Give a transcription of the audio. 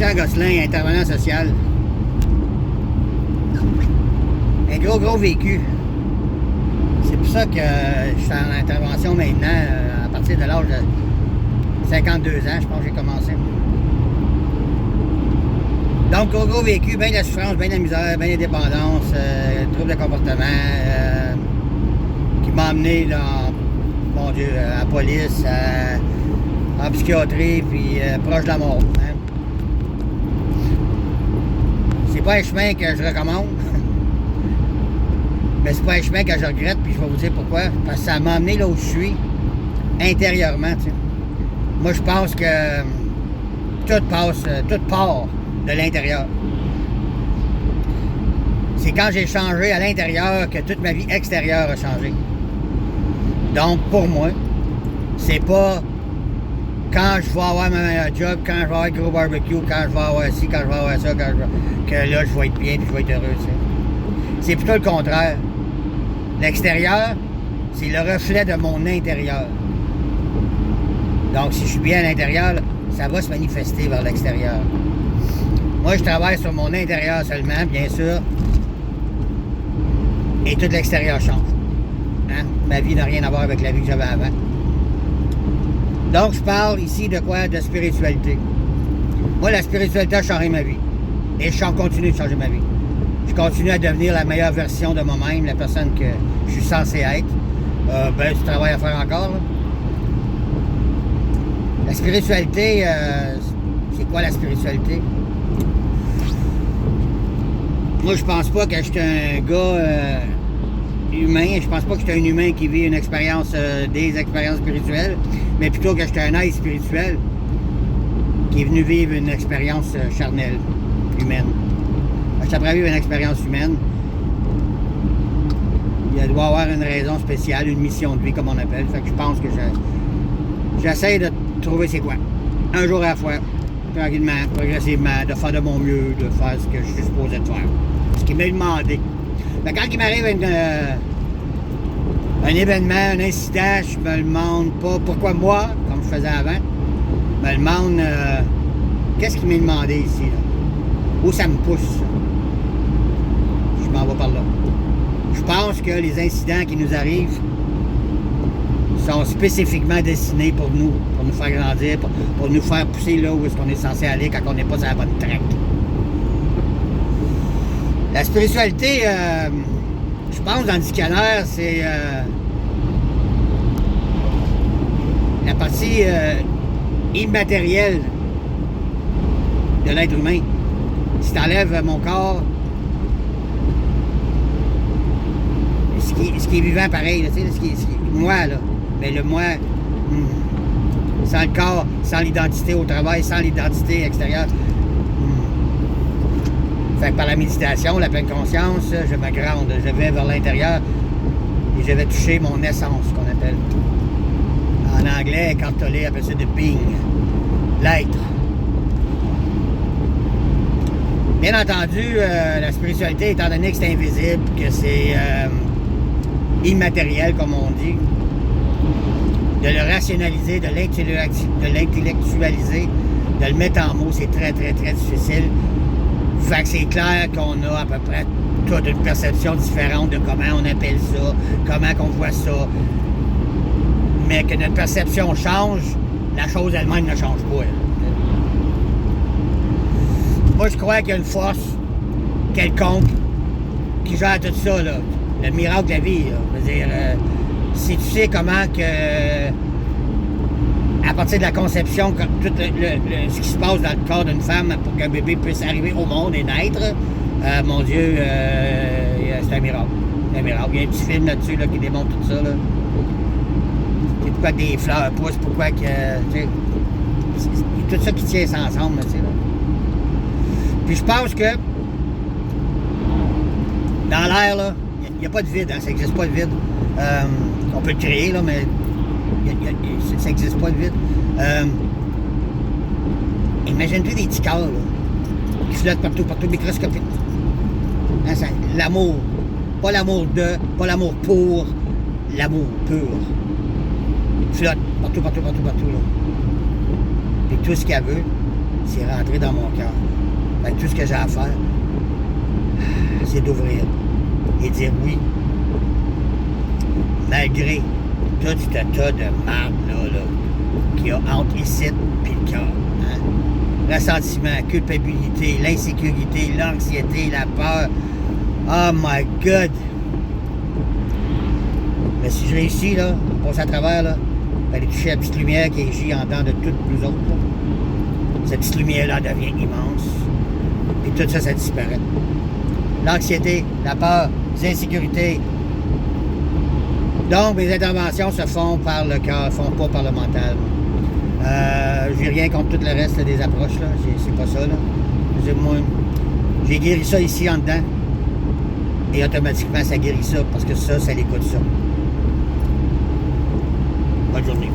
Christian Gosselin, intervenant social. Un gros vécu. C'est pour ça que je suis en intervention maintenant, à partir de l'âge de 52 ans, je pense que j'ai commencé. Donc, gros vécu, bien de la souffrance, bien de la misère, bien d'indépendance, trouble de comportement, qui m'a amené dans, mon Dieu, à la police, en psychiatrie, puis proche de la mort. Hein. C'est pas un chemin que je recommande, mais c'est pas un chemin que je regrette, puis je vais vous dire pourquoi. Parce que ça m'a amené là où je suis, intérieurement, tu sais. Moi, je pense que tout part de l'intérieur. C'est quand j'ai changé à l'intérieur que toute ma vie extérieure a changé. Donc, pour moi, c'est pas quand je vais avoir mon meilleur job, quand je vais avoir un gros barbecue, quand je vais avoir ci, quand je vais avoir ça, que là, je vais être bien et je vais être heureux. Tu sais. C'est plutôt le contraire. L'extérieur, c'est le reflet de mon intérieur. Donc, si je suis bien à l'intérieur, ça va se manifester vers l'extérieur. Moi, je travaille sur mon intérieur seulement, bien sûr, et tout l'extérieur change. Hein? Ma vie n'a rien à voir avec la vie que j'avais avant. Donc, je parle ici de quoi? De spiritualité. Moi, la spiritualité a changé ma vie. Et je continue de changer ma vie. Je continue à devenir la meilleure version de moi-même, la personne que je suis censé être. Du travail à faire encore, là. La spiritualité, c'est quoi la spiritualité? Moi, je pense pas que j'étais un gars humain. Je pense pas que j'étais un humain qui vit une expérience, des expériences spirituelles, mais plutôt que j'étais un être spirituel qui est venu vivre une expérience charnelle, humaine. J'étais prêt à vivre une expérience humaine. Il doit y avoir une raison spéciale, une mission de vie, comme on appelle. Fait que je pense que j'essaie de trouver c'est quoi. Un jour à la fois, tranquillement, progressivement, de faire de mon mieux, de faire ce que je suis supposé de faire. Ce qui m'est demandé. Mais quand il m'arrive un événement, un incident, je me demande pas pourquoi moi, comme je faisais avant, je me demande qu'est-ce qui m'est demandé ici, là? Où ça me pousse, ça? Je m'en vais par là. Je pense que les incidents qui nous arrivent sont spécifiquement destinés pour nous faire grandir, pour nous faire pousser là où est-ce qu'on est censé aller quand on n'est pas sur la bonne track. La spiritualité, je pense dans le dictionnaire, c'est la partie immatérielle de l'être humain. Si tu enlèves mon corps, ce qui est vivant pareil, là, moi, là, mais le moi, sans le corps, sans l'identité au travail, sans l'identité extérieure. Fait que par la méditation, la pleine conscience, je m'agrande, je vais vers l'intérieur et je vais toucher mon essence, qu'on appelle. En anglais, Cartolé appelle ça de being, l'être. Bien entendu, la spiritualité, étant donné que c'est invisible, que c'est immatériel, comme on dit, de le rationaliser, de l'intellectualiser, de le mettre en mots, c'est très difficile. Fait que c'est clair qu'on a à peu près toute une perception différente de comment on appelle ça, comment qu'on voit ça. Mais que notre perception change, la chose elle-même ne change pas. Moi, je crois qu'il y a une force quelconque qui gère tout ça, là. Le miracle de la vie, là. Je veux dire, si tu sais comment que, à partir de la conception, tout ce qui se passe dans le corps d'une femme pour qu'un bébé puisse arriver au monde et naître, mon Dieu, c'est un miracle. C'est un miracle. Il y a un petit film là-dessus là, qui démontre tout ça. Là. C'est pourquoi que des fleurs poussent, pourquoi que. C'est tout ça qui tient ça ensemble. Là, tu sais, là. Puis je pense que dans l'air, là, il n'y a pas de vide, hein, ça n'existe pas de vide. On peut le créer, là, mais ça n'existe pas de vide. Imagine-toi des petits cœurs là, qui flottent partout, microscopiques. Hein, l'amour, pas l'amour de, pas l'amour pour, l'amour pur. Flotte partout, là. Puis tout ce qu'elle veut, c'est rentré dans mon cœur. Fait que tout ce que j'ai à faire, c'est d'ouvrir et dire oui. Malgré tout ce tas de marde là, qui a entre ici et le cœur. Hein? Ressentiment, culpabilité, l'insécurité, l'anxiété, la peur. Oh my God! Mais si je réussis, là, passe à travers, là, aller toucher la petite lumière qui agit en dedans de toutes nous autres, là. Cette petite lumière-là devient immense. Et tout ça, ça disparaît. L'anxiété, la peur, les insécurités. Donc, mes interventions se font par le cœur, font pas par le mental. J'ai rien contre tout le reste là, des approches, là. C'est pas ça, là. Moi, j'ai guéri ça ici en dedans. Et automatiquement, ça guérit ça, parce que ça l'écoute ça. Bonne journée.